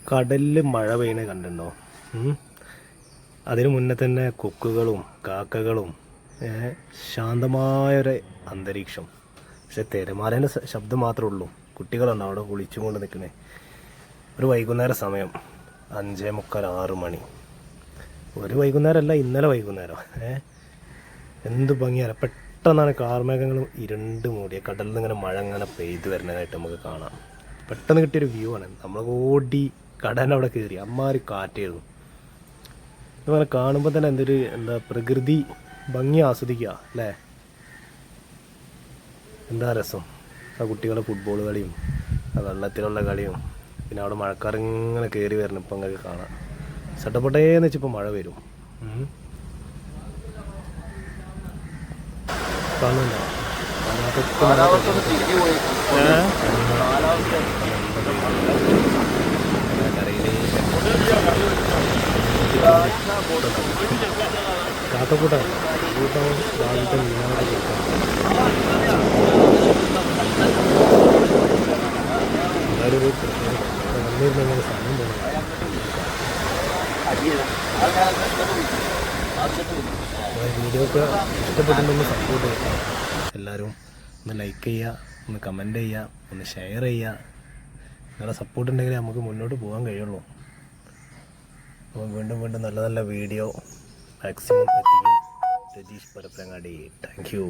കടലിൽ മഴ പെയ്യണ കണ്ടിട്ടുണ്ടോ? അതിനു മുന്നേ തന്നെ കൊക്കുകളും കാക്കകളും ശാന്തമായൊരു അന്തരീക്ഷം. പക്ഷെ തിരമാലേൻ്റെ ശബ്ദം മാത്രമേ ഉള്ളൂ. കുട്ടികളുണ്ടോ അവിടെ കുളിച്ചും കൊണ്ട് നിൽക്കണേ. ഒരു വൈകുന്നേര സമയം 5:45 6 മണി. ഒരു വൈകുന്നേരമല്ല, ഇന്നലെ വൈകുന്നേരം. എന്ത് ഭംഗിയാണ്. പെട്ടെന്നാണ് കാർമേഘങ്ങളും ഇരുണ്ട് മൂടിയ കടലിൽ നിന്ന് ഇങ്ങനെ മഴ ഇങ്ങനെ പെയ്ത് വരുന്നതായിട്ട് നമുക്ക് കാണാം. പെട്ടെന്ന് കിട്ടിയൊരു വ്യൂ ആണ്. നമ്മൾ ഓടി കടലിൻ്റെ കയറി. അമ്മാതിരി കാറ്റായിരുന്നു. ഇങ്ങനെ കാണുമ്പോൾ തന്നെ എന്താ പ്രകൃതി ഭംഗി ആസ്വദിക്കുക അല്ലേ? എന്താ രസം. ആ കുട്ടികളുടെ ഫുട്ബോൾ കളിയും ആ വെള്ളത്തിലുള്ള കളിയും പിന്നെ അവിടെ മഴക്കാറിങ്ങനെ കയറി വരണം. ഇപ്പം അങ്ങനെ കാണാം. ചട്ടപ്പെട്ടേന്ന് വെച്ചപ്പോൾ മഴ വരും. കാണുന്നുണ്ടോ? കാക്കക്കൂട്ടാണ്. കൂട്ടം രാവിലത്തെ മീനായിട്ട് കൊടുക്കാം. എന്തായാലും ഒരു വന്നിരുന്നെങ്കിൽ സമയം തോന്നുന്നു. വീഡിയോ ഒക്കെ ഇഷ്ടപ്പെട്ടിട്ടുണ്ടെങ്കിൽ സപ്പോർട്ട് ചെയ്യാം. എല്ലാവരും ഒന്ന് ലൈക്ക് ചെയ്യുക, ഒന്ന് കമൻറ്റ് ചെയ്യുക, ഒന്ന് ഷെയർ ചെയ്യുക. നിങ്ങളുടെ സപ്പോർട്ട് ഉണ്ടെങ്കിൽ നമുക്ക് മുന്നോട്ട് പോകാൻ കഴിയുള്ളൂ. അപ്പോൾ വീണ്ടും നല്ല നല്ല വീഡിയോ മാക്സിമം എത്തിക്കും. രതീഷ് പരപ്പനങ്ങാടി. Thank U.